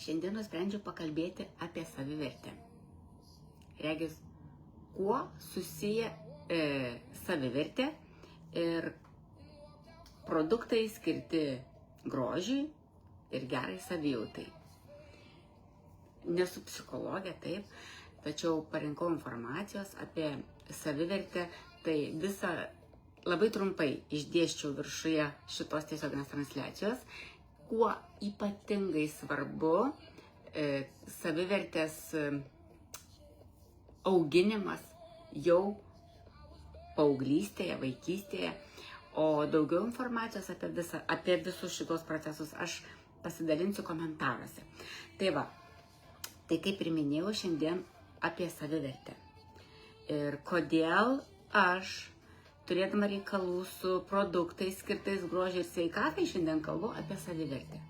Šiandien nusprendžiau pakalbėti apie savivertę. Regis, kuo susiję savivertė ir produktai skirti grožiui ir gerai savijautai. Nesu psichologė, taip, tačiau parinkau informacijos apie savivertę, tai visą labai trumpai išdėsčiau viršuje šitos tiesioginės transliacijos, kuo ypatingai svarbu savivertės auginimas jau paauglystėje, vaikystėje, o daugiau informacijos apie visus šitos procesus aš pasidalinsiu komentaruose. Tai va, tai kaip ir minėjau šiandien apie savivertę. Ir kodėl aš, turėdama reikalų su produktais skirtais grožiui ir sveikatai, šiandien kalbu apie savivertę.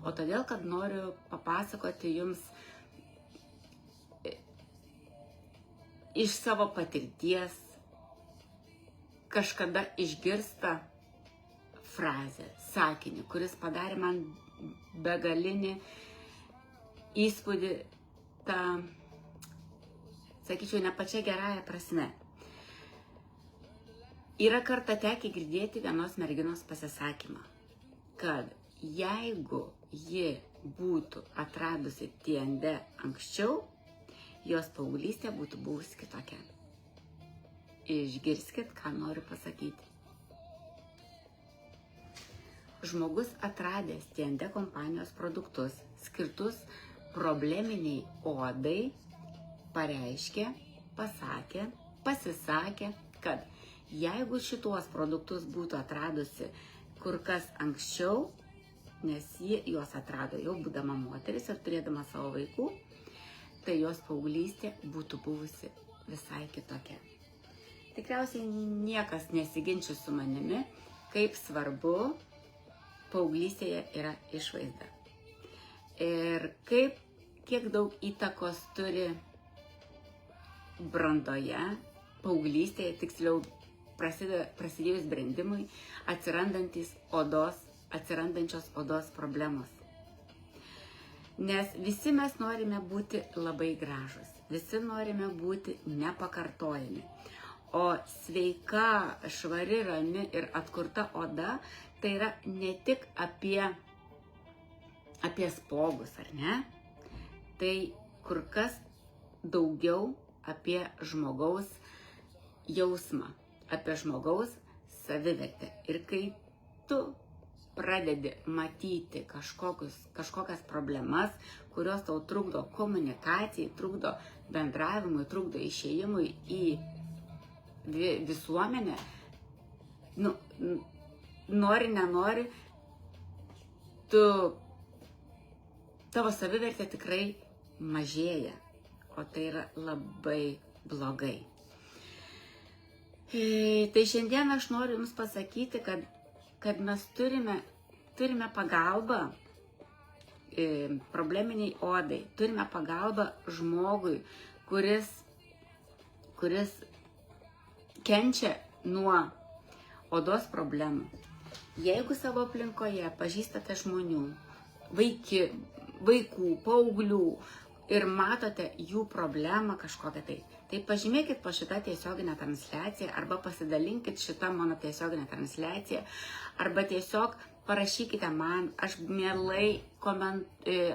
O todėl, kad noriu papasakoti jums iš savo patirties kažkada išgirstą frazę, sakinį, kuris padarė man begalinį įspūdį, tą, sakyčiau, ne pačia gerąja prasme. Yra kartą tekę girdėti vienos merginos pasisakymą, kad jeigu ji būtų atradusi TND anksčiau, jos paauglystė būtų buvusi kitokia. Išgirskit, ką noriu pasakyti. Žmogus atradęs TND kompanijos produktus skirtus probleminiai odai pareiškė, pasakė, pasisakė, kad jeigu šituos produktus būtų atradusi kur kas anksčiau, nes ji juos atrado jau būdama moteris ir turėdama savo vaikų, tai jos paauglystė būtų buvusi visai kitokia. Tikriausiai niekas nesiginčys su manimi, kaip svarbu paauglystėje yra išvaizda. Ir kiek daug įtakos turi brandoje, paauglystėje, tiksliau prasidėjus brendimui, atsirandančios odos problemos. Nes visi mes norime būti labai gražus, visi norime būti nepakartojami. O sveika, švari, rami ir atkurta oda, tai yra ne tik apie spuogus, ar ne? Tai kur kas daugiau apie žmogaus jausmą, apie žmogaus savivertę. Ir kai tu pradedi matyti kažkokias problemas, kurios tau trukdo komunikacijai, trukdo bendravimui, trukdo išėjimui į visuomenę, nori, nenori, tavo savivertė tikrai mažėja, o tai yra labai blogai. Tai šiandien aš noriu jums pasakyti, kad mes turime pagalbą probleminiai odai, turime pagalbą žmogui, kuris kenčia nuo odos problemų. Jeigu savo aplinkoje pažįstate žmonių, vaikų, paauglių ir matote jų problemą kažkokią tai pažymėkit po šitą tiesioginę transliaciją arba pasidalinkit šitą mano tiesioginę transliaciją arba tiesiog parašykite man, aš mielai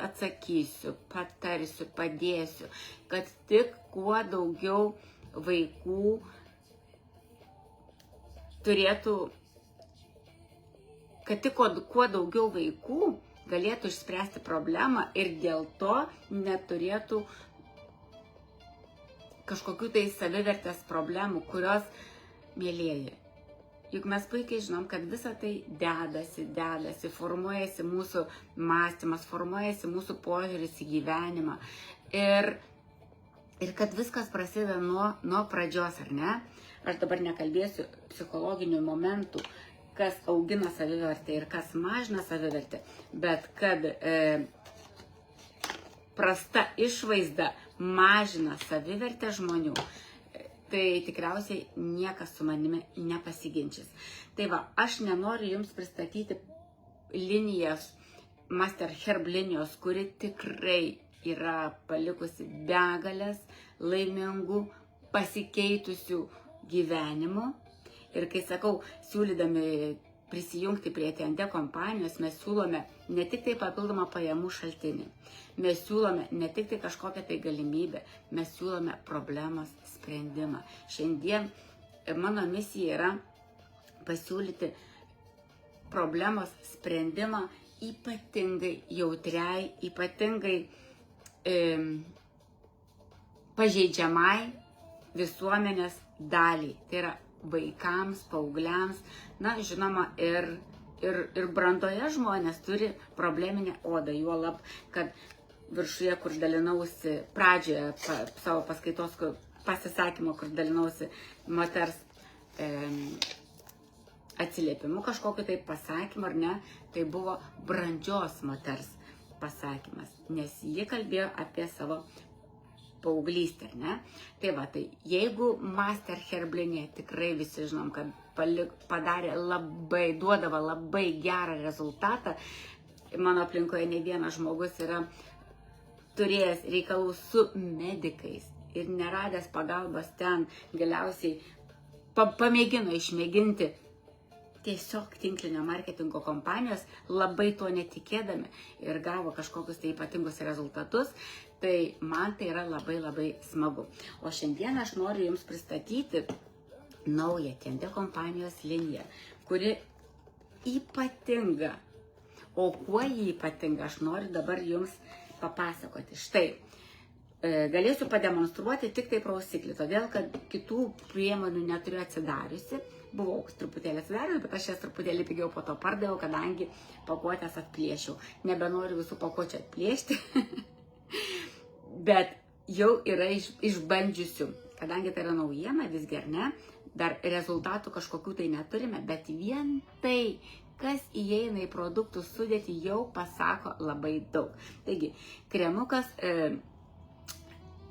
atsakysiu, patarsiu, padėsiu, kad tik kuo daugiau vaikų kuo daugiau vaikų galėtų išspręsti problemą ir dėl to neturėtų kažkokių tai savivertės problemų, kurios, mielieji, juk mes puikiai žinom, kad visa tai dedasi, formuojasi mūsų mąstymas, formuojasi mūsų požiūris į gyvenimą ir kad viskas prasideda nuo pradžios, ar ne? Aš dabar nekalbėsiu psichologinių momentų, kas augina savivertę ir kas mažina savivertę, bet kad prasta išvaizda mažina savivertę žmonių, tai tikriausiai niekas su manimi nepasiginčys. Tai va, aš nenoriu jums pristatyti linijas Master Herb linijos, kuri tikrai yra palikusi begalės laimingų, pasikeitusių gyvenimų. Ir kai sakau, siūlydami prisijungti prie TNT kompanijos, mes siūlome ne tik tai papildomą pajamų šaltinį, mes siūlome ne tik tai kažkokią tai galimybę, mes siūlome problemos sprendimą. Šiandien mano misija yra pasiūlyti problemos sprendimą ypatingai jautriai, ypatingai pažeidžiamai visuomenės daliai. Tai yra vaikams, paaugliams, na, žinoma, ir brandoje žmonės turi probleminę odą, juolab, kad viršuje, kur dalinausi pradžioje savo paskaitos pasisakymo, kur dalinausi moters atsiliepimu kažkokiu tai pasakymu, ar ne, tai buvo brandžios moters pasakymas, nes ji kalbėjo apie savo paauglystę, ne? Tai va, tai jeigu Master Herb linija, tikrai visi žinom, kad padarė duodavo labai gerą rezultatą, mano aplinkoje ne vienas žmogus yra turėjęs reikalų su medikais ir neradęs pagalbos ten, galiausiai pamėgino išmėginti tiesiog tinklinio marketingo kompanijos, labai to netikėdami ir gavo kažkokius tai ypatingus rezultatus, tai man tai yra labai labai smagu. O šiandien aš noriu Jums pristatyti naują TNT kompanijos liniją, kuri ypatinga. O kuo ji ypatinga, aš noriu dabar Jums papasakoti. Štai, galėsiu pademonstruoti tik tai prausiklį, todėl kad kitų priemonių neturiu atsidariusi. Buvau truputėlį atsidarius, bet aš jas truputėlį pigiau po to pardaviau, kadangi pakuotės atplėšiau. Nebenoriu visų pakuočių atplėšti, bet jau yra išbandžiusių. Kadangi tai yra naujiena, visgi ar ne, dar rezultatų kažkokių tai neturime, bet vien tai, kas įeina į produktų sudėtį, jau pasako labai daug. Taigi, kremukas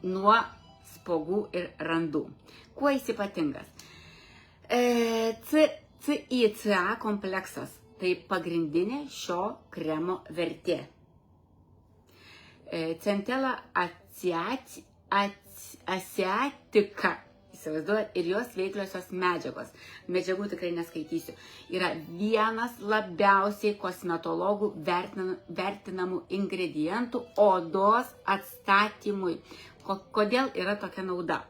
nuo spuogų ir randų. Kuo jis ypatingas? CICA kompleksas – tai pagrindinė šio kremo vertė. Centella asiatica, įsivaizduojat, ir jos veikliosios medžiagos. Medžiagų tikrai neskaitysiu. Yra vienas labiausiai kosmetologų vertinamų ingredientų odos atstatymui. Kodėl yra tokia nauda?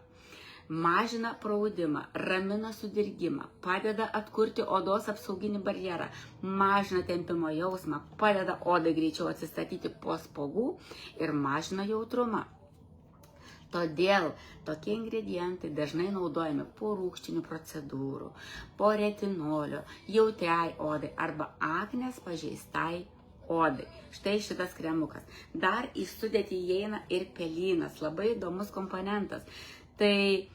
Mažina praudimą, ramina sudirgimą, padeda atkurti odos apsauginį barjerą, mažina tempimo jausmą, padeda odai greičiau atsistatyti po spuogų ir mažina jautrumą. Todėl tokie ingredientai dažnai naudojami po rūgštinių procedūrų, po retinolio, jautriai odai arba aknės pažeistai odai. Štai šitas kremukas. Dar į sudėtį įeina ir pelynas, labai įdomus komponentas. Tai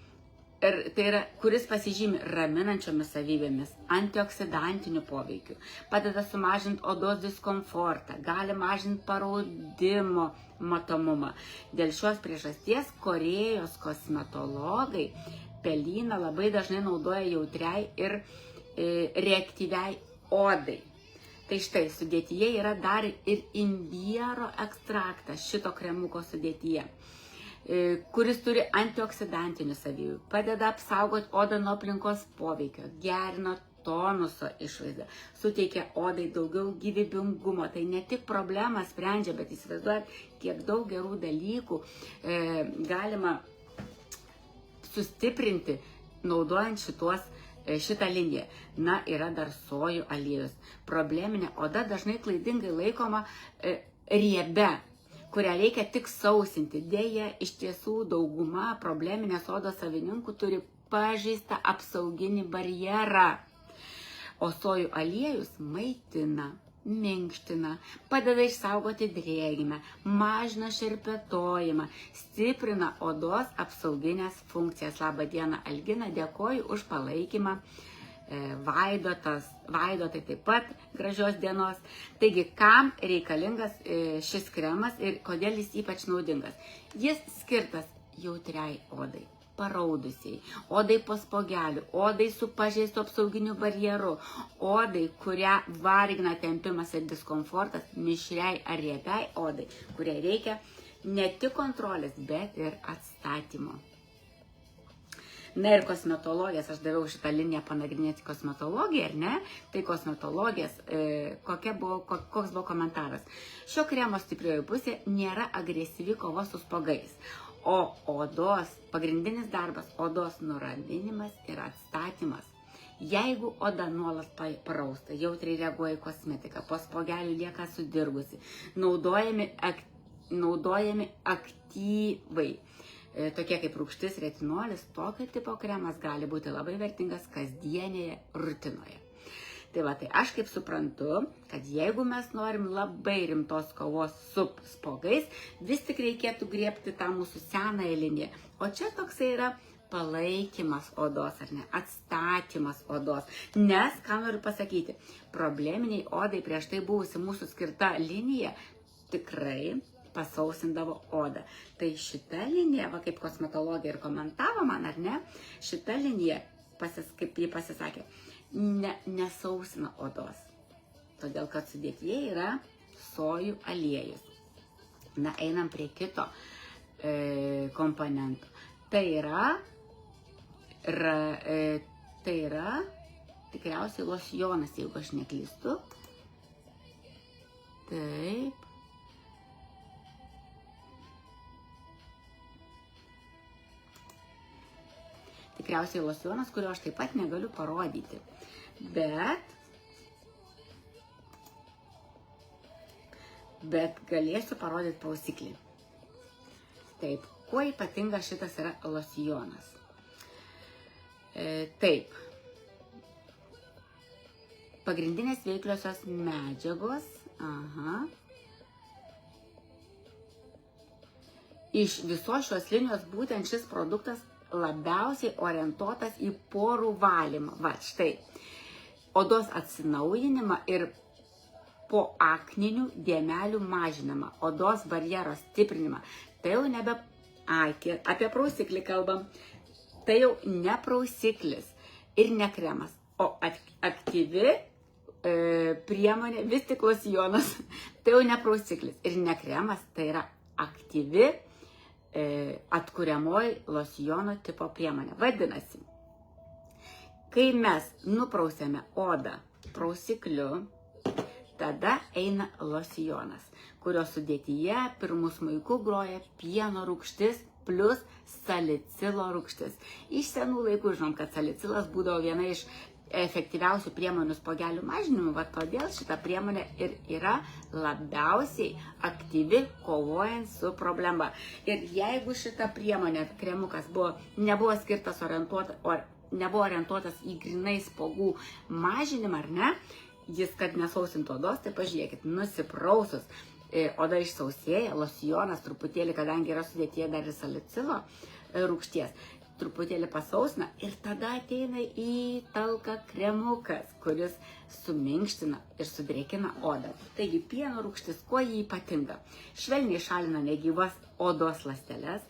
yra, kuris pasižymi raminančiomis savybėmis, antioksidantiniu poveikiu, padeda sumažinti odos diskomfortą, gali mažinti paraudimo matomumą. Dėl šios priežasties Korėjos kosmetologai pelyną labai dažnai naudoja jautriai ir reaktyviai odai. Tai štai, sudėtyje yra dar ir imbiero ekstraktas šito kremuko sudėtyje, kuris turi antioksidantinių savybių, padeda apsaugoti odą nuo aplinkos poveikio, gerina tonuso išvaizdą, suteikia odai daugiau gyvybingumo. Tai ne tik problemą sprendžia, bet įsivaizduojat, kiek daug gerų dalykų galima sustiprinti, naudojant šitą liniją. Na, yra dar sojų aliejus. Probleminė oda dažnai klaidingai laikoma riebia, kurią reikia tik sausinti. Deja, iš tiesų dauguma probleminės odos savininkų turi pažeistą apsauginį barjerą. O sojų aliejus maitina, minkština, padeda išsaugoti drėgmę, mažina šerpetojimą, stiprina odos apsauginės funkcijas. Labą dieną, Algina, dėkoju už palaikymą. Vaidotai taip pat gražios dienos. Taigi, kam reikalingas šis kremas ir kodėl jis ypač naudingas? Jis skirtas jautriai odai. paraudusiai, odai po spogelių, odai su pažeistu apsauginiu barjeru, odai, kurią vargina tempimas ir diskomfortas, mišriai ar riebiai odai, kuriai reikia ne tik kontrolės, bet ir atstatymo. Na ir kosmetologijas, aš daviau šitą liniją panagrinėti kosmetologiją, ar ne? Tai kosmetologijas, koks buvo komentaras. Šio kremo stiprioji pusė nėra agresyvi kova su spogais, o odos, pagrindinis darbas, odos nuraminimas ir atstatymas. Jeigu oda nuolat parausta, jautriai reaguoja į kosmetiką, po spogelių lieka sudirgusi, naudojami aktyvai. Tokie kaip rūgštis, retinolis, tokio tipo kremas gali būti labai vertingas kasdienėje rutinoje. Tai va, tai aš kaip suprantu, kad jeigu mes norim labai rimtos kovos su spogais, vis tik reikėtų griebti tą mūsų senąją liniją. O čia toksai yra palaikymas odos, ar ne, atstatymas odos. Nes, ką noriu pasakyti, probleminiai odai prieš tai buvusi mūsų skirta linija tikrai pasausindavo odą. Tai šita linija, va kaip kosmetologija ir komentavo man, ar ne, šita linija, kaip jį pasisakė, nesausina odos. Todėl, kad sudėtyje yra sojų aliejus. Na, einam prie kito komponento. Tai yra tikriausiai losjonas, jeigu aš neklystu. Taip. Tikriausiai losjonas, kurio aš taip pat negaliu parodyti. Bet galėsiu parodyti prausiklį. Taip, kuo ypatingas šitas yra losjonas? Taip, pagrindinės veikliosios medžiagos, iš visos šios linijos būtent šis produktas labiausiai orientuotas į porų valymą. Va, štai, odos atsinaujinimą ir po akninių dėmelių mažinimą, odos barjero stiprinimą. Tai jau nebe, apie prausiklį kalbam, tai jau ne prausiklis ir ne kremas, o aktyvi priemonė, vis tik losjonas, tai jau ne prausiklis ir ne kremas, tai yra aktyvi atkuriamoji losjono tipo priemonė. Vadinasi, kai mes nuprausėme odą prausikliu, tada eina losjonas, kurio sudėtyje pirmų smuikų groja pieno rūgštis plus salicilo rūgštis. Iš senų laikų žinom, kad salicilas būdavo viena iš efektyviausių priemonių spogelių mažinimui, va todėl šita priemonė ir yra labiausiai aktyvi kovojant su problema. Ir jeigu šita priemonė, kremukas, nebuvo skirtas nebuvo orientuotas į grinai spogų mažinimą, ar ne, jis, kad nesausintų odos, tai pažiūrėkit, nusiprausus, oda išsausėja, losjonas truputėlį, kadangi yra sudėtyje dar ir salicilo rūgšties, truputėlį pasausina ir tada ateina į talką kremukas, kuris suminkština ir sudrėkina odą. Taigi pieno rūgštis, kuo jį ypatinga? Švelniai šalina negyvas odos ląsteles,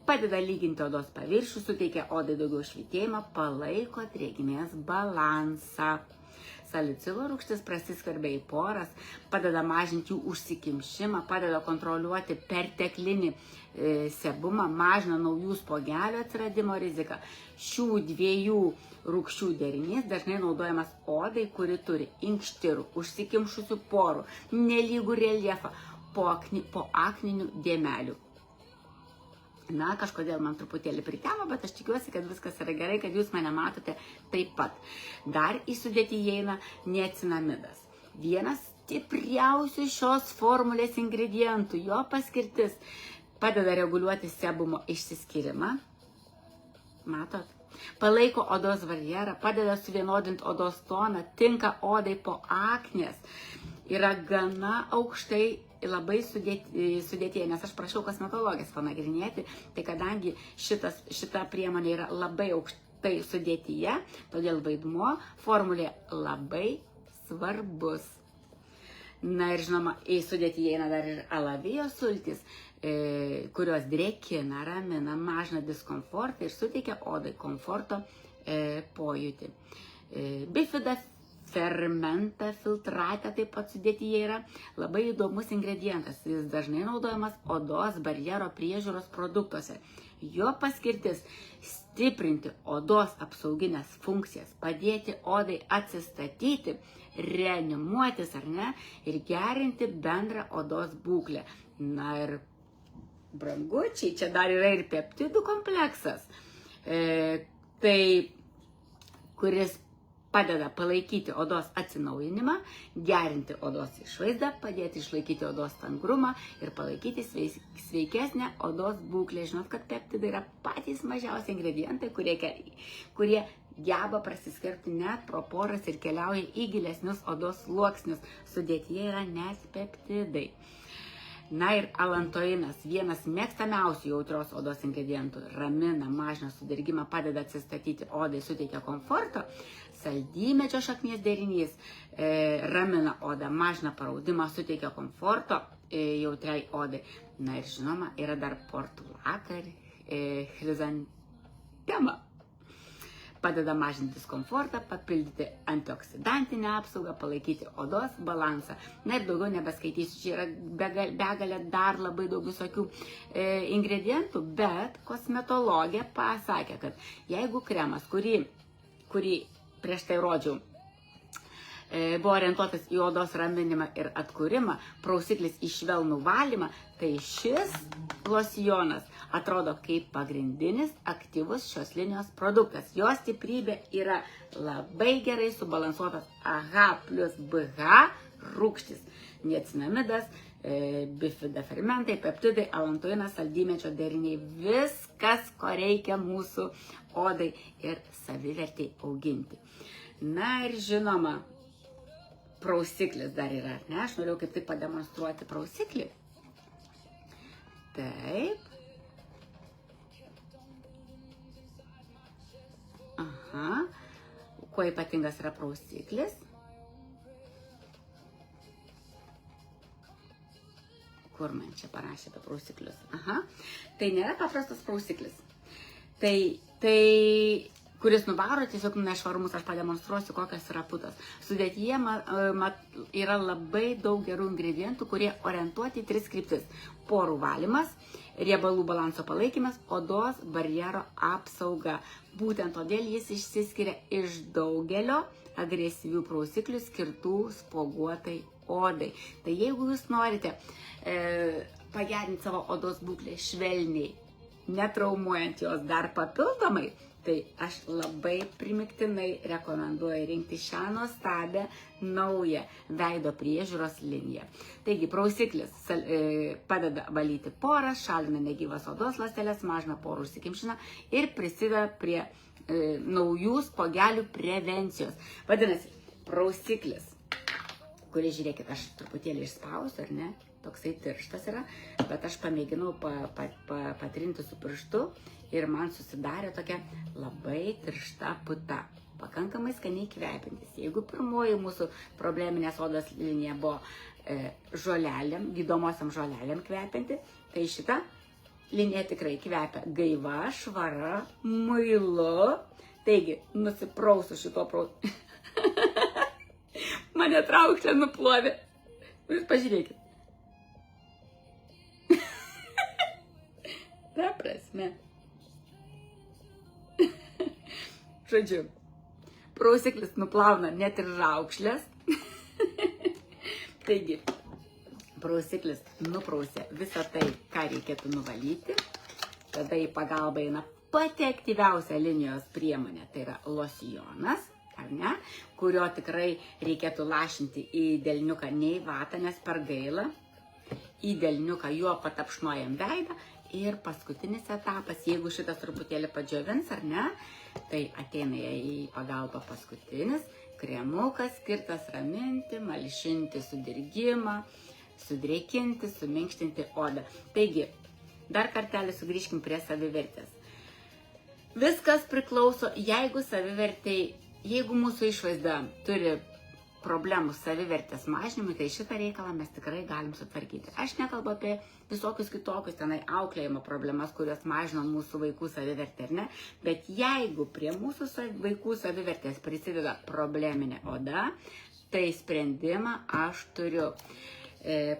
padeda lyginti odos paviršių, suteikia odai daugiau švytėjimą, palaiko drėgmės balansą. Salicilo rūgštis prasiskverbia į poras, padeda mažinti jų užsikimšimą, padeda kontroliuoti perteklinį sebumą, mažina naujų spogelių atsiradimo riziką. Šių dviejų rūgščių derinys dažnai naudojamas odai, kuri turi inkštirų, užsikimšusių porų, nelygų reljefą po akninių dėmelių. Na, kažkodėl man truputėlį pritemo, bet aš tikiuosi, kad viskas yra gerai, kad jūs mane matote taip pat. Dar į sudėtį įeina niacinamidas. Vienas stipriausių šios formulės ingredientų, jo paskirtis padeda reguliuoti sebumo išsiskyrimą. Matot? Palaiko odos barjerą, padeda suvienodinti odos toną, tinka odai po aknės. Yra gana aukštai labai sudėtyje, nes aš prašiau kosmetologės panagrinėti, tai kadangi šita priemonė yra labai aukštai sudėtyje, todėl vaidmuo formulė labai svarbus. Na ir žinoma, į sudėtį įeina dar ir alavijos sultys, kurios drėkina, ramina, mažina diskomfortą ir suteikia odai komforto pojūtį. Bifida fermentą filtratę taip pat sudėtyje yra labai įdomus ingredientas. Jis dažnai naudojamas odos barjero priežiūros produktuose. Jo paskirtis stiprinti odos apsauginės funkcijas, padėti odai atsistatyti, reanimuotis ar ne, ir gerinti bendrą odos būklę. Na ir brangučiai, čia dar yra ir peptidų kompleksas, kuris padeda palaikyti odos atsinaujinimą, gerinti odos išvaizdą, padėti išlaikyti odos tangrumą ir palaikyti sveikesnę odos būklę. Žinot, kad peptidai yra patys mažiausi ingredientai, kurie geba prasiskverbti net pro poras ir keliauja į gilesnius odos sluoksnius. Sudėtyje yra net peptidai. Na ir alantoinas, vienas mėgstamiausių jautrios odos ingredientų, ramina, mažina sudirgimą, padeda atsistatyti odai, suteikia komforto. Saldymedžio šaknies derinys ramina odą, mažina paraudimą, suteikia komforto jautriai odai. Na ir žinoma, yra dar portulaka ir chrizantema. Padeda mažinti diskomfortą, papildyti antioksidantinę apsaugą, palaikyti odos balansą. Na ir daugiau nebeskaitysiu, čia yra begalė dar labai daug visokių ingredientų, bet kosmetologė pasakė, kad jeigu kremas, kurį prieš tai rodžiau, buvo orientuotas į odos raminimą ir atkūrimą, prausiklis į švelnų valymą, tai šis losjonas atrodo kaip pagrindinis aktyvus šios linijos produktas. Jo stiprybė yra labai gerai subalansuotas AH plus BH rūgštis, niacinamidas, bifida fermentai, peptidai, alantoinas, saldymedžio deriniai, viskas, ko reikia mūsų odai ir savivertei auginti. Na ir žinoma, prausiklis dar yra, ne? Aš norėjau kaip tik pademonstruoti prausiklį. Taip. Aha. Kuo ypatingas yra prausiklis? Kur man čia parašė apie prausiklius? Aha. Tai nėra paprastas prausiklis. Tai kuris nuvaro tiesiog nešvarumus, aš pademonstruosiu, kokias yra putos. Sudėtyje yra labai daug gerų ingredientų, kurie orientuoti į 3 kryptis. Porų valymas, riebalų balanso palaikymas, odos barjero apsauga. Būtent todėl jis išsiskiria iš daugelio agresyvių prausiklių skirtų spuoguotai odai. Tai jeigu jūs norite pagerinti savo odos būklę švelniai, netraumuojant jos dar papildomai, tai aš labai primiktinai rekomenduoju rinkti šią nuostabią naują veido priežiūros liniją. Taigi, prausiklis padeda valyti poras, šalina negyvas odos ląsteles, mažina porų užsikimšimą ir prisideda prie naujų spuogelių prevencijos. Vadinasi, prausiklis, kurį, žiūrėkit, aš truputėlį išspausiu, ar ne? Toksai tirštas yra, bet aš pamėginau patrinti su pirštu ir man susidarė tokia labai tiršta puta. Pakankamai skaniai kvepiantis. Jeigu pirmoji mūsų probleminės odos linija buvo žolelėm, gydomosiam žolelėm kvepianti, tai šita linija tikrai kvepia gaiva, švara, muilu. Taigi, nusiprausiu šito Mane traukšlė nuplovė. Jūs pažiūrėkit. Ta prasme. Žodžiu, prausiklis nuplauna net ir raukšlės. Taigi, prausiklis nuprausia visą tai, ką reikėtų nuvalyti. Tada į pagalbą eina pati aktyviausia linijos priemonė, tai yra losjonas, ar ne, kurio tikrai reikėtų lašinti į delniuką, ne į vatą, nes per gaila. Į delniuką juo patapšnojam veidą. Ir paskutinis etapas, jeigu šitas truputėlį padžiovins, ar ne, tai ateina į pagalbą paskutinis kremukas, skirtas raminti, malšinti sudirgimą, sudrėkinti, suminkštinti odą. Taigi, dar kartelį sugrįžkim prie savivertės. Viskas priklauso, jeigu mūsų išvaizda turi problemų savivertės mažinimui, tai šitą reikalą mes tikrai galim sutvarkyti. Aš nekalbu apie visokius kitokius tenai auklėjimo problemas, kurios mažino mūsų vaikų savivertę, ar ne? Bet jeigu prie mūsų vaikų savivertės prisideda probleminė oda, tai sprendimą aš turiu.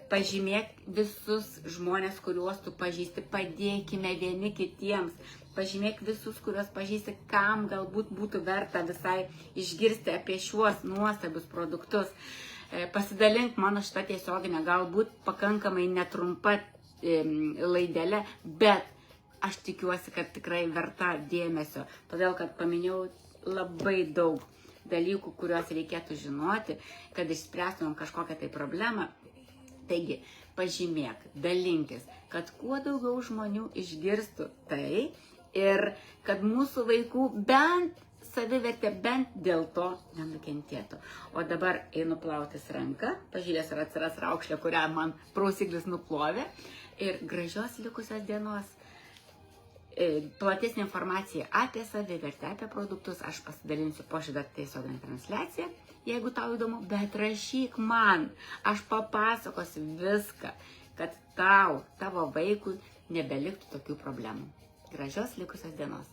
Pažymėk visus žmonės, kuriuos tu pažįsti, padėkime vieni kitiems. Pažymėk visus, kuriuos pažįsti, kam galbūt būtų verta visai išgirsti apie šiuos nuostabius produktus. Pasidalink mano šitą tiesioginę, galbūt pakankamai netrumpa laidelė, bet aš tikiuosi, kad tikrai verta dėmesio, todėl kad paminėjau labai daug dalykų, kuriuos reikėtų žinoti, kad išspręstumėm kažkokią tai problemą. Taigi, pažymėk, dalinkis, kad kuo daugiau žmonių išgirstų tai ir kad mūsų vaikų bent savivertė bent dėl to nenukentėtų. O dabar einu plautis ranką, pažiūrėsiu, ar atsiras raukšlė, kurią man prausiklis nuplovė. Ir gražios likusios dienos. Platesnė informacija apie savivertę, apie produktus aš pasidalinsiu po šitą tiesioginę transliaciją, jeigu tau įdomu, bet rašyk man, aš papasakosiu viską, kad tavo vaikui nebeliktų tokių problemų. Gražios likusios dienos.